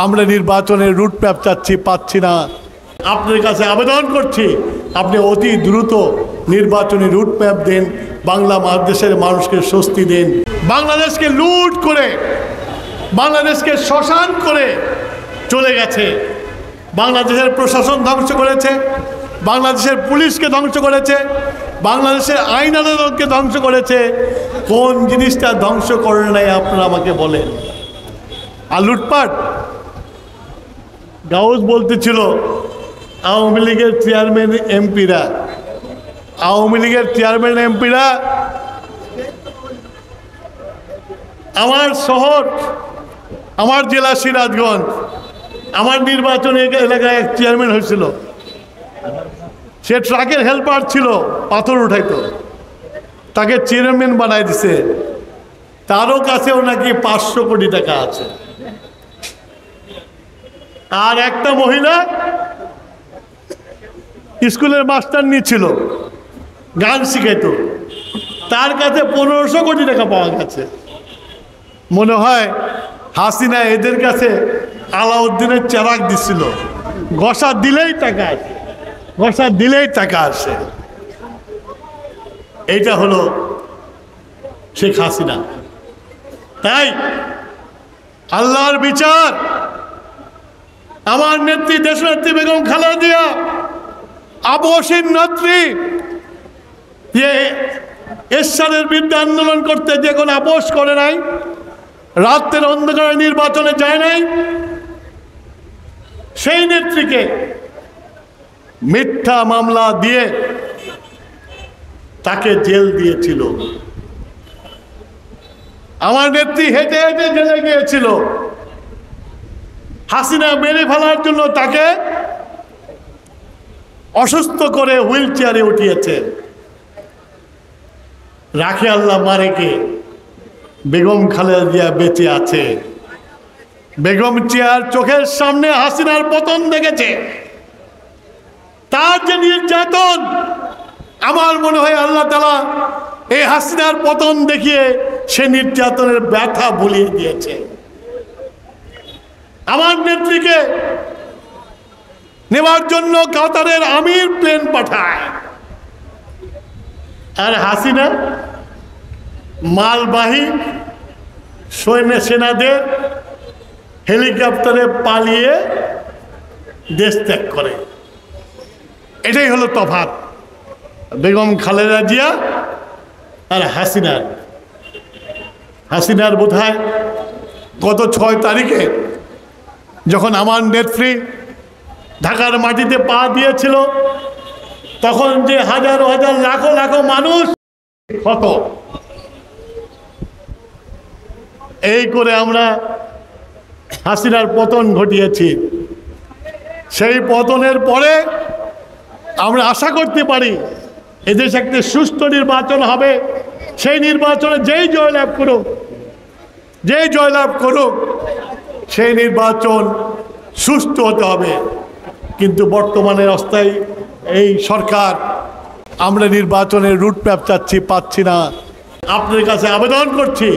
আমরা নির্বাচনের route map চাচ্ছি, পাচ্ছি না। আপনার কাছে আবেদন করছি, আপনি অতি দ্রুত নির্বাচনী রুট ম্যাপ দেন, বাংলাদেশের মানুষকে স্বস্তি দিন। বাংলাদেশকে লুট করে, বাংলাদেশকে শ্মশান করে চলে গেছে। বাংলাদেশের প্রশাসন ধ্বংস করেছে, বাংলাদেশের পুলিশকে ধ্বংস করেছে, বাংলাদেশের আইন আদালতকে ধ্বংস করেছে। কোন জিনিসটা ধ্বংস করে নাই আপনারা আমাকে বলেন? আর লুটপাট। গাউস বলতেছিল আওয়ামী লীগের চেয়ারম্যান এমপিরা, আমার শহর, আমার জেলা সিরাজগঞ্জ, আমার নির্বাচনী এলাকায় এক চেয়ারম্যান হয়েছিল। সে ট্রাকের হেল্পার ছিল, পাথর উঠাইতো, তাকে চেয়ারম্যান বানাই দিছে। তারও কাছেও নাকি 500 কোটি টাকা আছে। আর একটা মহিলা স্কুলের মাস্টার নিয়েছিল, গান শিখাইতো, তার কাছে 1500 কোটি টাকা পাওয়া গেছে। মনে হয় হাসিনা এদের কাছে আলাউদ্দিনের চেরাগ দিছিল, ঘষা দিলেই টাকা আছে, ঘষা দিলেই টাকা আসে। এইটা হলো শেখ হাসিনা। তাই আল্লাহর বিচার, আমার নেত্রী দেশনেত্রী বেগম খালেদা জিয়া আপসহীন নেত্রী, যে এরশাদের বিরুদ্ধে আন্দোলন করতে যে কোনো আপোষ করে নাই, রাতের অন্ধকারে নির্বাচনে যায় নাই, সেই নেত্রীকে মিথ্যা মামলা দিয়ে তাকে জেল দিয়েছিল। আমার নেত্রী হেঁটে হেঁটে জেলে গিয়েছিল। হাসিনা মেরে ফেলার জন্য তাকে অসুস্থ করে হুইল চেয়ারে উঠিয়েছে। রাখে আল্লাহ মারেকে, বেগম খালেদা জিয়া বেঁচে আছে। বেগম চেয়ার চোখের সামনে হাসিনার পতন দেখেছে। তার যে নির্যাতন, আমার মনে হয় আল্লাহ তাআলা এই হাসিনার পতন দেখিয়ে সে নির্যাতনের ব্যথা ভুলিয়ে দিয়েছে। আমার নেত্রীকে নেওয়ার জন্য কাতারের আমির প্লেন পাঠায়, আর হাসিনা মালবাহী সেনাদের হেলিকপ্টারে পালিয়ে দেশ ত্যাগ করে। এটাই হলো তফাৎ বেগম খালেদা জিয়া আর হাসিনার। হাসিনার বোধহয় গত 6 তারিখে যখন আমার নেত্রী ঢাকার মাটিতে পা দিয়েছিল, তখন যে হাজার হাজার লাখো লাখো মানুষ ক্ষত, এই করে আমরা হাসিনার পতন ঘটিয়েছি। সেই পতনের পরে আমরা আশা করতে পারি এদেশে একটি সুষ্ঠু নির্বাচন হবে। সেই নির্বাচনে যেই জয়লাভ করুক, সেই নির্বাচন সুষ্ঠু হতে হবে। কিন্তু বর্তমানে অস্থায়ী এই সরকার, আমরা নির্বাচনের রুট ম্যাপ চাচ্ছি, পাচ্ছি না। আপনার কাছে আবেদন করছি,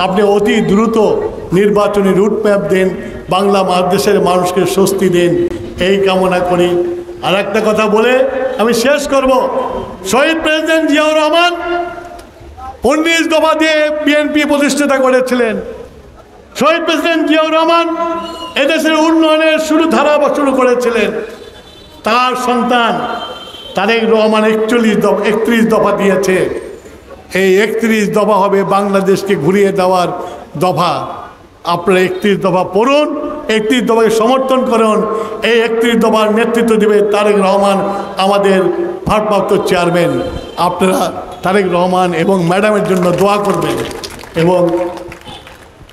আপনি অতি দ্রুত নির্বাচনী রুট ম্যাপ দেন, বাংলাদেশের মানুষকে স্বস্তি দেন, এই কামনা করি। আর একটা কথা বলে আমি শেষ করব। শহীদ প্রেসিডেন্ট জিয়াউর রহমান 19 দফা দিয়ে বিএনপি প্রতিষ্ঠাতা করেছিলেন। শহীদ প্রেসিডেন্ট জিয়াউর রহমান এদেশের উন্নয়নের শুরু করেছিলেন। তার সন্তান তারেক রহমান 31 দফা দিয়েছে। এই 31 দফা হবে বাংলাদেশকে ঘুরিয়ে দেওয়ার দফা। আপনারা 31 দফা পড়ুন, 31 দফাকে সমর্থন করুন। এই 31 দফার নেতৃত্ব দেবে তারেক রহমান, আমাদের ভারপ্রাপ্ত চেয়ারম্যান। আপনারা তারেক রহমান এবং ম্যাডামের জন্য দোয়া করবেন এবং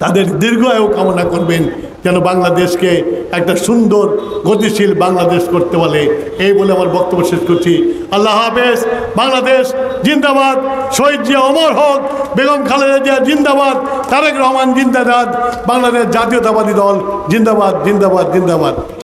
তাদের দীর্ঘায়ু কামনা করবেন, যেন বাংলাদেশকে একটা সুন্দর গতিশীল বাংলাদেশ করতে বলে। এই বলে আমার বক্তব্য শেষ করছি। আল্লাহ হাফেজ। বাংলাদেশ জিন্দাবাদ। শহীদ জিয়া অমর হোক। বেগম খালেদা জিয়া জিন্দাবাদ। তারেক রহমান জিন্দাবাদ। বাংলাদেশ জাতীয়তাবাদী দল জিন্দাবাদ, জিন্দাবাদ, জিন্দাবাদ।